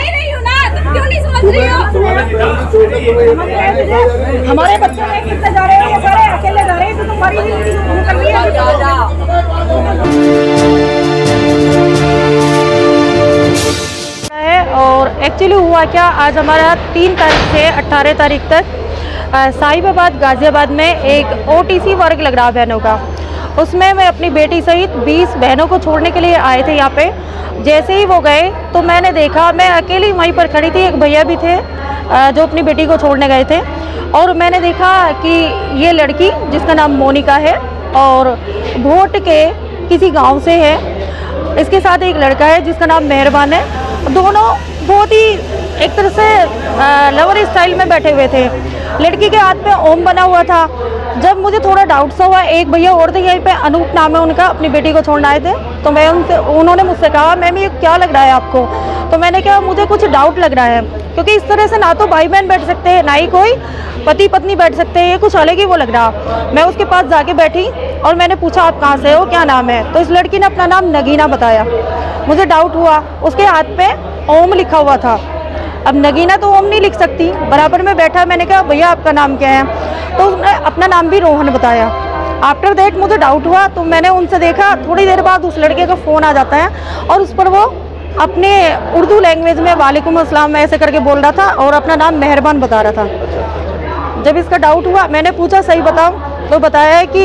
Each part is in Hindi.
रही हूँ ना, तुम क्यों नहीं समझ रही हो? हमारे बच्चे कितने जा रहे हैं, ये सारे अकेले जा रहे हैं, तो तुम्हारी निकल रही है। और एक्चुअली हुआ क्या, आज हमारा 3 तारीख से 18 तारीख तक साहिबाबाद गाजियाबाद में एक OTC वर्क लग रहा बहनों का। उसमें मैं अपनी बेटी सहित 20 बहनों को छोड़ने के लिए आए थे यहाँ पे। जैसे ही वो गए तो मैंने देखा, मैं अकेली वहीं पर खड़ी थी, एक भैया भी थे जो अपनी बेटी को छोड़ने गए थे, और मैंने देखा कि ये लड़की जिसका नाम मोनिका है और भोट के किसी गांव से है, इसके साथ एक लड़का है जिसका नाम मेहरबान है। दोनों बहुत ही एक तरह से लवर स्टाइल में बैठे हुए थे। लड़की के हाथ में ओम बना हुआ था। जब मुझे थोड़ा डाउट सा हुआ, एक भैया और थे यहीं पे, अनूप नाम है उनका, अपनी बेटी को छोड़ने आए थे, तो मैं उन्होंने मुझसे कहा, मैम ये क्या लग रहा है आपको? तो मैंने कहा मुझे कुछ डाउट लग रहा है, क्योंकि इस तरह से ना तो भाई बहन बैठ सकते हैं, ना ही कोई पति पत्नी बैठ सकते हैं, ये कुछ अलग ही वो लग रहा। मैं उसके पास जाके बैठी और मैंने पूछा आप कहाँ से हो, क्या नाम है? तो इस लड़की ने अपना नाम नगीना बताया। मुझे डाउट हुआ, उसके हाथ पे ओम लिखा हुआ था। अब नगीना तो ओम नहीं लिख सकती, बराबर में बैठा। मैंने कहा भैया आपका नाम क्या है? तो उसने अपना नाम भी रोहन बताया। आफ्टर दैट मुझे डाउट हुआ, तो मैंने उनसे देखा, थोड़ी देर बाद उस लड़के का फ़ोन आ जाता है और उस पर वो अपने उर्दू लैंग्वेज में वालेकुम अस्सलाम ऐसे करके बोल रहा था और अपना नाम मेहरबान बता रहा था। जब इसका डाउट हुआ, मैंने पूछा सही बताओ, तो बताया है कि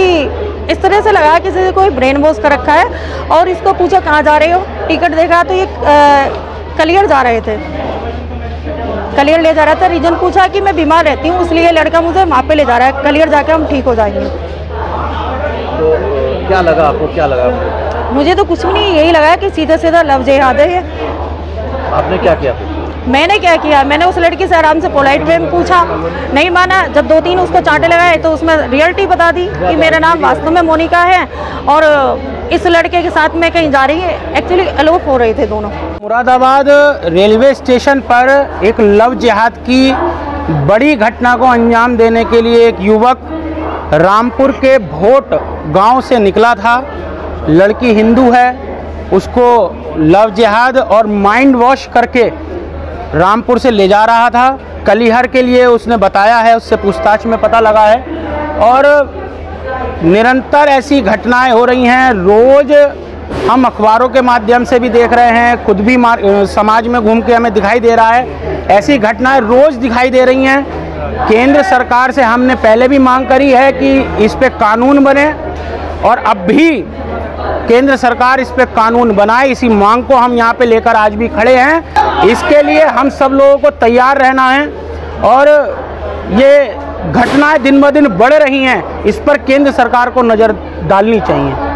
इस तरह से लगा किसी से कोई ब्रेन वॉश कर रखा है। और इसको पूछा कहाँ जा रहे हो, टिकट देखा तो ये कलियर जा रहे थे, कलियर ले जा रहा था। रीजन पूछा कि मैं बीमार रहती हूँ, इसलिए लड़का मुझे वहाँ पे ले जा रहा है, कलियर जाके हम ठीक हो जाएंगे। तो क्या लगा आपको, क्या लगा आपको? मुझे तो कुछ भी नहीं, यही लगा कि सीधा सीधा लव जिहाद है। आपने क्या किया फिर? मैंने क्या किया, मैंने उस लड़की से आराम से पोलाइट वे में पूछा, नहीं माना। जब 2-3 उसको चांटे लगाए तो उसमें रियलिटी बता दी कि मेरा नाम वास्तव में मोनिका है और इस लड़के के साथ में कहीं जा रही है। एक्चुअली अलोप हो रहे थे दोनों। मुरादाबाद रेलवे स्टेशन पर एक लव जिहाद की बड़ी घटना को अंजाम देने के लिए एक युवक रामपुर के भोट गांव से निकला था। लड़की हिंदू है, उसको लव जिहाद और माइंड वॉश करके रामपुर से ले जा रहा था कलिहर के लिए, उसने बताया है, उससे पूछताछ में पता लगा है। और निरंतर ऐसी घटनाएं हो रही हैं, रोज़ हम अखबारों के माध्यम से भी देख रहे हैं, खुद भी समाज में घूम के हमें दिखाई दे रहा है, ऐसी घटनाएं रोज़ दिखाई दे रही हैं। केंद्र सरकार से हमने पहले भी मांग करी है कि इस पे कानून बने और अब भी केंद्र सरकार इस पे कानून बनाए। इसी मांग को हम यहाँ पे लेकर आज भी खड़े हैं। इसके लिए हम सब लोगों को तैयार रहना है और ये घटनाएं दिन ब दिन बढ़ रही हैं, इस पर केंद्र सरकार को नज़र डालनी चाहिए।